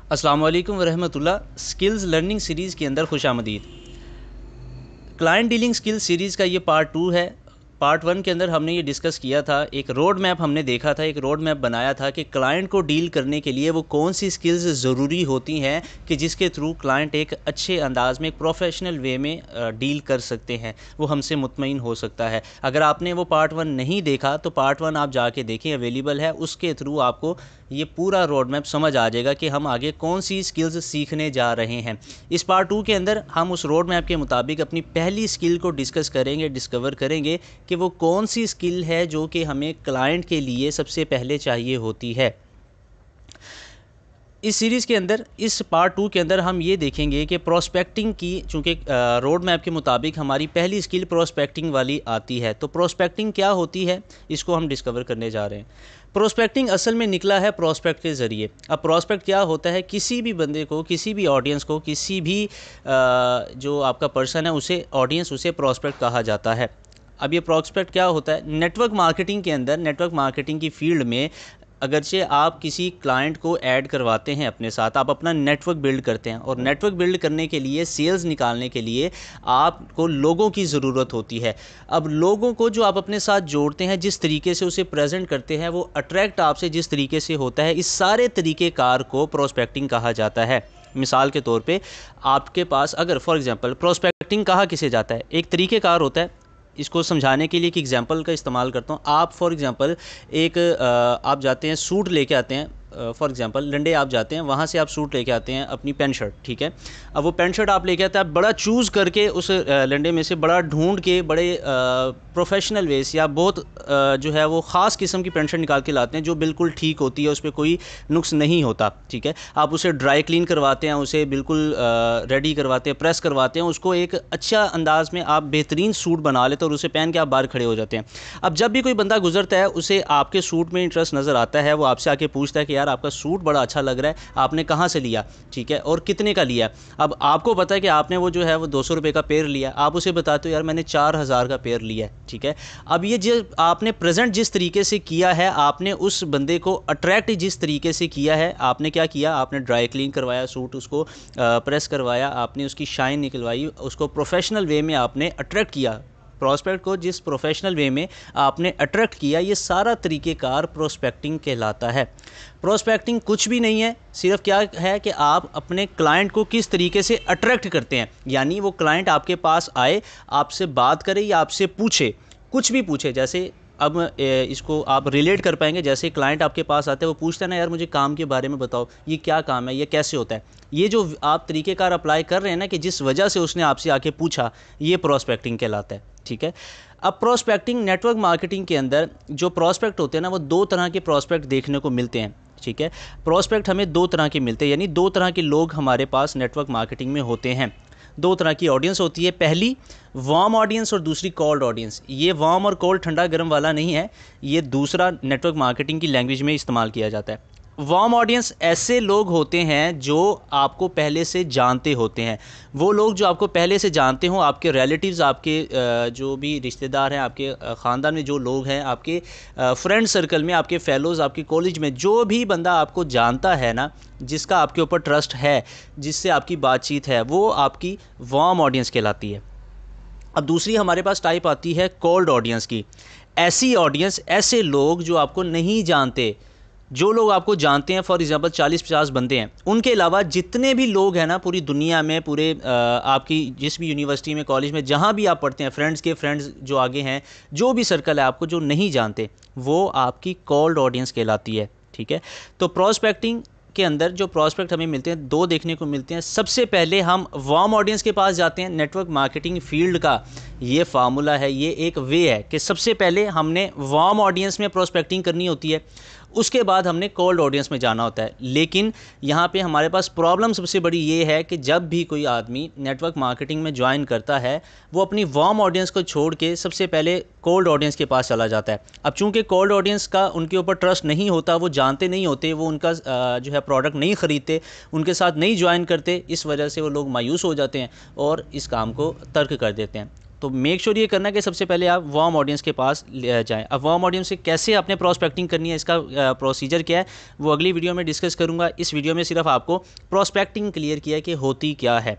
अस्सलाम वालेकुम वरहमतुल्लाह। Skills learning series के अंदर खुशामदीद। क्लाइंट डीलिंग स्किल सीरीज़ का ये पार्ट 2 है। पार्ट 1 के अंदर हमने ये डिस्कस किया था, एक रोड मैप हमने देखा था, एक रोड मैप बनाया था कि क्लाइंट को डील करने के लिए वो कौन सी स्किल्स ज़रूरी होती हैं कि जिसके थ्रू क्लाइंट एक अच्छे अंदाज में, एक प्रोफेशनल वे में डील कर सकते हैं, वो हमसे मुतमईन हो सकता है। अगर आपने वो पार्ट 1 नहीं देखा तो पार्ट 1 आप जाके देखें, अवेलेबल है। उसके थ्रू आपको ये पूरा रोड मैप समझ आ जाएगा कि हम आगे कौन सी स्किल्स सीखने जा रहे हैं। इस पार्ट 2 के अंदर हम उस रोड मैप के मुताबिक अपनी पहली स्किल को डिस्कस करेंगे, डिस्कवर करेंगे कि वो कौन सी स्किल है जो कि हमें क्लाइंट के लिए सबसे पहले चाहिए होती है। इस सीरीज़ के अंदर, इस पार्ट 2 के अंदर हम ये देखेंगे कि प्रोस्पेक्टिंग की, चूँकि रोड मैप के मुताबिक हमारी पहली स्किल प्रोस्पेक्टिंग वाली आती है, तो प्रोस्पेक्टिंग क्या होती है इसको हम डिस्कवर करने जा रहे हैं। प्रोस्पेक्टिंग असल में निकला है प्रोस्पेक्ट के ज़रिए। अब प्रोस्पेक्ट क्या होता है? किसी भी बंदे को, किसी भी ऑडियंस को, किसी भी जो आपका पर्सन है उसे, ऑडियंस, उसे प्रोस्पेक्ट कहा जाता है। अब ये प्रोस्पेक्ट क्या होता है? नेटवर्क मार्केटिंग के अंदर, नेटवर्क मार्केटिंग की फील्ड में अगरचे आप किसी क्लाइंट को ऐड करवाते हैं अपने साथ, आप अपना नेटवर्क बिल्ड करते हैं, और नेटवर्क बिल्ड करने के लिए, सेल्स निकालने के लिए आपको लोगों की ज़रूरत होती है। अब लोगों को जो आप अपने साथ जोड़ते हैं, जिस तरीके से उसे प्रेजेंट करते हैं, वो अट्रैक्ट आपसे जिस तरीके से होता है, इस सारे तरीक़ेकार को प्रोस्पेक्टिंग कहा जाता है। मिसाल के तौर पे आपके पास अगर फॉर एग्जांपल प्रोस्पेक्टिंग कहा किसे जाता है, एक तरीक़ेकार होता है। इसको समझाने के लिए एक एग्जांपल का इस्तेमाल करता हूँ। आप फॉर एग्जांपल एक आप जाते हैं, सूट लेके आते हैं, फॉर एग्जांपल लंडे आप जाते हैं, वहाँ से आप सूट लेके आते हैं, अपनी पैंट शर्ट, ठीक है। अब वो पैंट शर्ट आप लेके आते हैं, आप बड़ा चूज़ करके उस लंडे में से बड़ा ढूंढ के, बड़े प्रोफेशनल वे से, या बहुत जो है वो ख़ास किस्म की पैंट शर्ट निकाल के लाते हैं जो बिल्कुल ठीक होती है, उस पर कोई नुक्स नहीं होता, ठीक है। आप उसे ड्राई क्लीन करवाते हैं, उसे बिल्कुल रेडी करवाते हैं, प्रेस करवाते हैं, उसको एक अच्छा अंदाज में आप बेहतरीन सूट बना लेते हैं, और उसे पहन के आप बाहर खड़े हो जाते हैं। अब जब भी कोई बंदा गुजरता है, उसे आपके सूट में इंटरेस्ट नज़र आता है, वो आपसे आके पूछता है कि यार आपका सूट बड़ा अच्छा लग रहा है, आपने कहाँ से लिया, ठीक है, और कितने का लिया। अब आपको पता है कि आपने वो जो है वो 200 रुपये का पेयर लिया, आप उसे बताते हो यार मैंने 4000 का पेयर लिया है, ठीक है। अब ये जो आपने प्रेजेंट जिस तरीके से किया है, आपने उस बंदे को अट्रैक्ट जिस तरीके से किया है, आपने क्या किया, आपने ड्राई क्लीन करवाया सूट, उसको प्रेस करवाया, आपने उसकी शाइन निकलवाई, उसको प्रोफेशनल वे में आपने अट्रैक्ट किया। प्रोस्पेक्ट को जिस प्रोफेशनल वे में आपने अट्रैक्ट किया, ये सारा तरीक़ेकार प्रोस्पेक्टिंग कहलाता है। प्रोस्पेक्टिंग कुछ भी नहीं है, सिर्फ क्या है कि आप अपने क्लाइंट को किस तरीके से अट्रैक्ट करते हैं, यानी वो क्लाइंट आपके पास आए, आपसे बात करे या आपसे पूछे, कुछ भी पूछे। जैसे अब इसको आप रिलेट कर पाएंगे, जैसे क्लाइंट आपके पास आते हैं, वो पूछते हैं ना यार मुझे काम के बारे में बताओ, ये क्या काम है, ये कैसे होता है। ये जो आप तरीक़ेकार अप्लाई कर रहे हैं ना, कि जिस वजह से उसने आपसे आके पूछा, ये प्रोस्पेक्टिंग कहलाता है, ठीक है। अब प्रोस्पेक्टिंग, नेटवर्क मार्केटिंग के अंदर जो प्रोस्पेक्ट होते हैं ना, वो दो तरह के प्रोस्पेक्ट देखने को मिलते हैं, ठीक है। प्रोस्पेक्ट हमें दो तरह के मिलते हैं, यानी दो तरह के लोग हमारे पास नेटवर्क मार्केटिंग में होते हैं। दो तरह की ऑडियंस होती है, पहली वार्म ऑडियंस और दूसरी कोल्ड ऑडियंस। ये वार्म और कोल्ड ठंडा गर्म वाला नहीं है, ये दूसरा नेटवर्क मार्केटिंग की लैंग्वेज में इस्तेमाल किया जाता है। वार्म ऑडियंस ऐसे लोग होते हैं जो आपको पहले से जानते होते हैं। वो लोग जो आपको पहले से जानते हो, आपके रिलेटिव्स, आपके जो भी रिश्तेदार हैं, आपके ख़ानदान में जो लोग हैं, आपके फ्रेंड सर्कल में, आपके फेलोज़, आपके कॉलेज में जो भी बंदा आपको जानता है ना, जिसका आपके ऊपर ट्रस्ट है, जिससे आपकी बातचीत है, वो आपकी वार्म ऑडियंस कहलाती है। अब दूसरी हमारे पास टाइप आती है कोल्ड ऑडियंस की। ऐसी ऑडियंस, ऐसे लोग जो आपको नहीं जानते, जो लोग आपको जानते हैं, फॉर एग्जांपल 40-50 बंदे हैं, उनके अलावा जितने भी लोग हैं ना पूरी दुनिया में, पूरे आपकी जिस भी यूनिवर्सिटी में, कॉलेज में, जहाँ भी आप पढ़ते हैं, फ्रेंड्स के फ्रेंड्स जो आगे हैं, जो भी सर्कल है आपको जो नहीं जानते, वो आपकी कोल्ड ऑडियंस कहलाती है, ठीक है। तो प्रोस्पेक्टिंग के अंदर जो प्रोस्पेक्ट हमें मिलते हैं, दो देखने को मिलते हैं। सबसे पहले हम वार्म ऑडियंस के पास जाते हैं। नेटवर्क मार्केटिंग फील्ड का ये फार्मूला है, ये एक वे है कि सबसे पहले हमने वार्म ऑडियंस में प्रोस्पेक्टिंग करनी होती है, उसके बाद हमने कोल्ड ऑडियंस में जाना होता है। लेकिन यहाँ पे हमारे पास प्रॉब्लम सबसे बड़ी ये है कि जब भी कोई आदमी नेटवर्क मार्केटिंग में ज्वाइन करता है, वो अपनी वार्म ऑडियंस को छोड़ के सबसे पहले कोल्ड ऑडियंस के पास चला जाता है। अब चूंकि कोल्ड ऑडियंस का उनके ऊपर ट्रस्ट नहीं होता, वो जानते नहीं होते, वो उनका जो है प्रोडक्ट नहीं ख़रीदते, उनके साथ नहीं ज्वाइन करते, इस वजह से वो लोग मायूस हो जाते हैं और इस काम को तर्क कर देते हैं। तो मेक श्योर ये करना कि सबसे पहले आप वार्म ऑडियंस के पास जाएं। अब वार्म ऑडियंस से कैसे आपने प्रोस्पेक्टिंग करनी है, इसका प्रोसीजर क्या है, वो अगली वीडियो में डिस्कस करूँगा। इस वीडियो में सिर्फ आपको प्रोस्पेक्टिंग क्लियर किया है कि होती क्या है।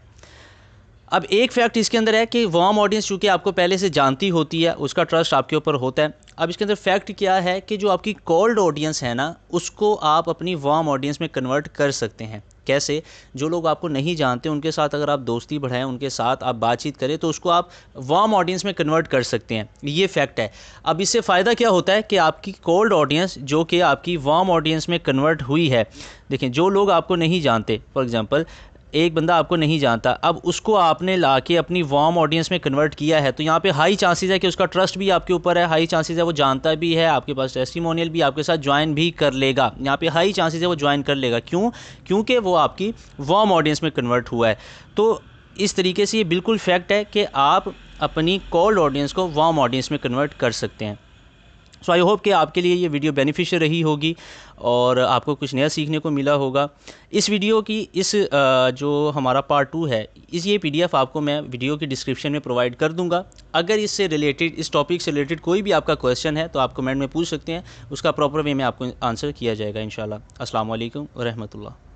अब एक फैक्ट इसके अंदर है कि वार्म ऑडियंस चूँकि आपको पहले से जानती होती है, उसका ट्रस्ट आपके ऊपर होता है। अब इसके अंदर फैक्ट क्या है कि जो आपकी कोल्ड ऑडियंस है ना, उसको आप अपनी वार्म ऑडियंस में कन्वर्ट कर सकते हैं। कैसे? जो लोग आपको नहीं जानते उनके साथ अगर आप दोस्ती बढ़ाएं, उनके साथ आप बातचीत करें, तो उसको आप वार्म ऑडियंस में कन्वर्ट कर सकते हैं। ये फैक्ट है। अब इससे फ़ायदा क्या होता है कि आपकी कोल्ड ऑडियंस जो कि आपकी वार्म ऑडियंस में कन्वर्ट हुई है, देखें जो लोग आपको नहीं जानते, फॉर एग्जांपल एक बंदा आपको नहीं जानता, अब उसको आपने लाके अपनी वार्म ऑडियंस में कन्वर्ट किया है, तो यहाँ पे हाई चांसेस है कि उसका ट्रस्ट भी आपके ऊपर है, हाई चांसेस है वो जानता भी है, आपके पास टेस्टिमोनियल भी आपके साथ ज्वाइन भी कर लेगा। यहाँ पे हाई चांसेस है वो ज्वाइन कर लेगा। क्यों? क्योंकि वो आपकी वार्म ऑडियंस में कन्वर्ट हुआ है। तो इस तरीके से ये बिल्कुल फैक्ट है कि आप अपनी कोल्ड ऑडियंस को वार्म ऑडियंस में कन्वर्ट कर सकते हैं। सो आई होप कि आपके लिए ये वीडियो बेनिफिशियल रही होगी और आपको कुछ नया सीखने को मिला होगा। इस वीडियो की जो हमारा पार्ट 2 है, ये PDF आपको मैं वीडियो की डिस्क्रिप्शन में प्रोवाइड कर दूंगा। अगर इससे रिलेटेड, इस टॉपिक से रिलेटेड कोई भी आपका क्वेश्चन है तो आप कमेंट में पूछ सकते हैं, उसका प्रॉपर वे में आपको आंसर किया जाएगा इंशाल्लाह। अस्सलाम वालेकुम व रहमतुल्लाह।